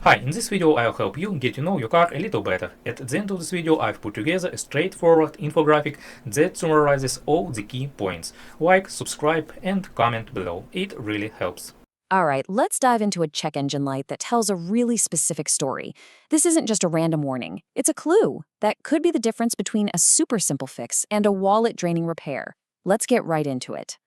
Hi, in this video I'll help you get to know your car a little better. At the end of this video I've put together a straightforward infographic that summarizes all the key points. Like, subscribe and comment below. It really helps. All right, let's dive into a check engine light that tells a really specific story. This isn't just a random warning. It's a clue that could be the difference between a super simple fix and a wallet-draining repair. Let's get right into it.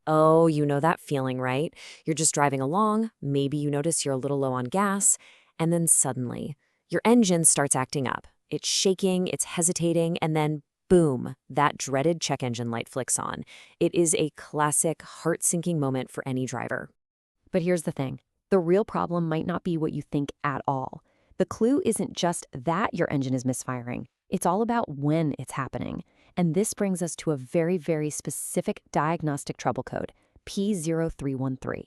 Oh, you know that feeling, right? You're just driving along, maybe you notice you're a little low on gas, and then suddenly, your engine starts acting up. It's shaking, it's hesitating, and then boom, that dreaded check engine light flicks on. It is a classic, heart-sinking moment for any driver. But here's the thing. The real problem might not be what you think at all. The clue isn't just that your engine is misfiring. It's all about when it's happening. And this brings us to a very, very specific diagnostic trouble code, P0313.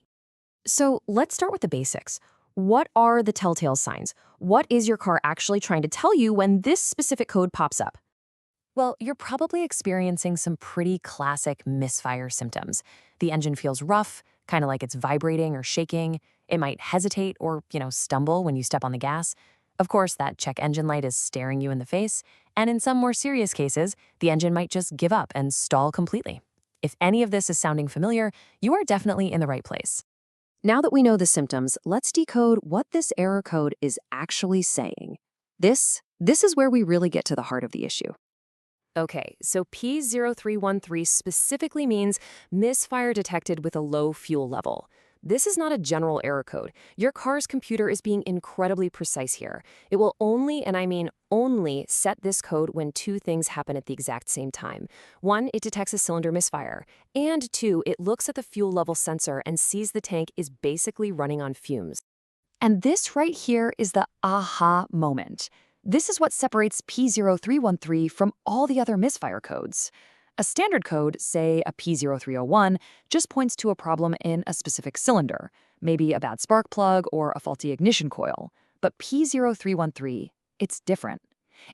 So let's start with the basics. What are the telltale signs? What is your car actually trying to tell you when this specific code pops up? Well, you're probably experiencing some pretty classic misfire symptoms. The engine feels rough, kind of like it's vibrating or shaking. It might hesitate or, stumble when you step on the gas. Of course, that check engine light is staring you in the face. And in some more serious cases, the engine might just give up and stall completely. If any of this is sounding familiar, you are definitely in the right place. Now that we know the symptoms, let's decode what this error code is actually saying. This is where we really get to the heart of the issue. Okay, so P0313 specifically means misfire detected with a low fuel level. This is not a general error code. Your car's computer is being incredibly precise here. It will only, and I mean only, set this code when two things happen at the exact same time. One, it detects a cylinder misfire. And two, it looks at the fuel level sensor and sees the tank is basically running on fumes. And this right here is the aha moment. This is what separates P0313 from all the other misfire codes. A standard code, say a P0301, just points to a problem in a specific cylinder, maybe a bad spark plug or a faulty ignition coil. But P0313, it's different.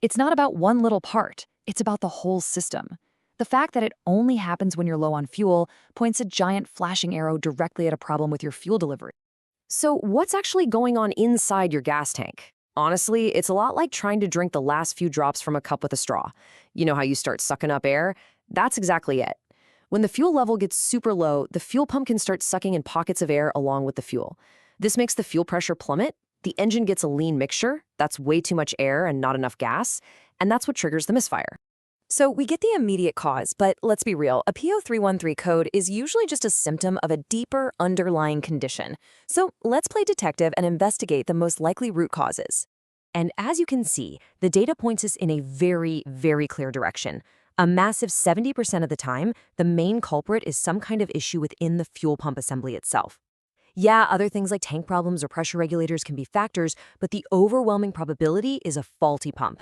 It's not about one little part, it's about the whole system. The fact that it only happens when you're low on fuel points a giant flashing arrow directly at a problem with your fuel delivery. So what's actually going on inside your gas tank? Honestly, it's a lot like trying to drink the last few drops from a cup with a straw. You know how you start sucking up air? That's exactly it. When the fuel level gets super low, the fuel pump can start sucking in pockets of air along with the fuel. This makes the fuel pressure plummet, the engine gets a lean mixture, that's way too much air and not enough gas, and that's what triggers the misfire. So we get the immediate cause, but let's be real, a P0313 code is usually just a symptom of a deeper underlying condition. So let's play detective and investigate the most likely root causes. And as you can see, the data points us in a very, very clear direction. A massive 70% of the time, the main culprit is some kind of issue within the fuel pump assembly itself. Yeah, other things like tank problems or pressure regulators can be factors, but the overwhelming probability is a faulty pump.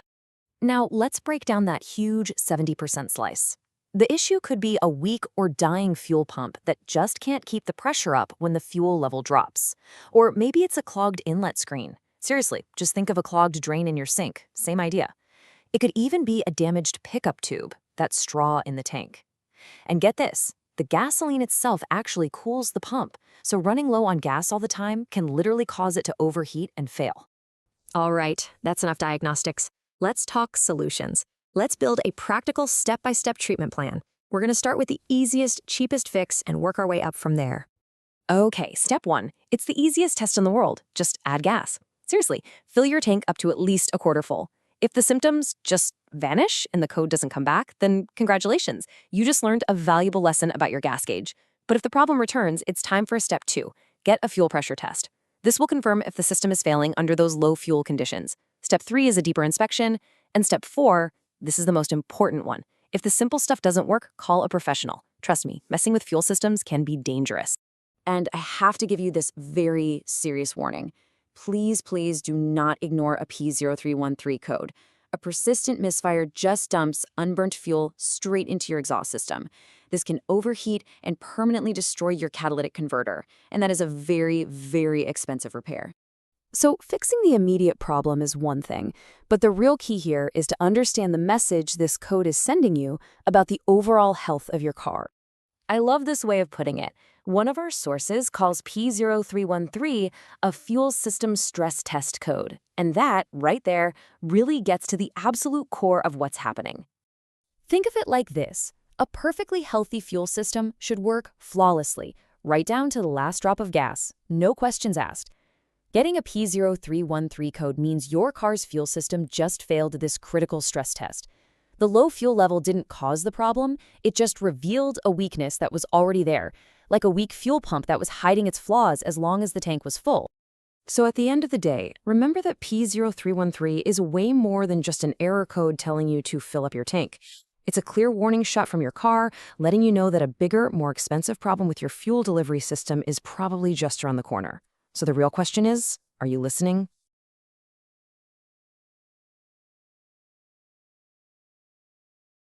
Now, let's break down that huge 70% slice. The issue could be a weak or dying fuel pump that just can't keep the pressure up when the fuel level drops. Or maybe it's a clogged inlet screen. Seriously, just think of a clogged drain in your sink. Same idea. It could even be a damaged pickup tube, that straw in the tank. And get this, the gasoline itself actually cools the pump, so running low on gas all the time can literally cause it to overheat and fail. All right, that's enough diagnostics. Let's talk solutions. Let's build a practical step-by-step treatment plan. We're going to start with the easiest, cheapest fix and work our way up from there. Okay, step one. It's the easiest test in the world. Just add gas. Seriously, fill your tank up to at least a quarter full. If the symptoms just vanish and the code doesn't come back, then congratulations. You just learned a valuable lesson about your gas gauge. But if the problem returns, it's time for step two. Get a fuel pressure test. This will confirm if the system is failing under those low fuel conditions. Step 3 is a deeper inspection. And step 4, this is the most important one. If the simple stuff doesn't work, call a professional. Trust me, messing with fuel systems can be dangerous. And I have to give you this very serious warning. Please, please do not ignore a P0313 code. A persistent misfire just dumps unburnt fuel straight into your exhaust system. This can overheat and permanently destroy your catalytic converter, and that is a very, very expensive repair. So fixing the immediate problem is one thing, but the real key here is to understand the message this code is sending you about the overall health of your car. I love this way of putting it. One of our sources calls P0313 a fuel system stress test code, and that, right there, really gets to the absolute core of what's happening. Think of it like this. A perfectly healthy fuel system should work flawlessly, right down to the last drop of gas, no questions asked. Getting a P0313 code means your car's fuel system just failed this critical stress test. The low fuel level didn't cause the problem, it just revealed a weakness that was already there, like a weak fuel pump that was hiding its flaws as long as the tank was full. So at the end of the day, remember that P0313 is way more than just an error code telling you to fill up your tank. It's a clear warning shot from your car, letting you know that a bigger, more expensive problem with your fuel delivery system is probably just around the corner. So the real question is, are you listening?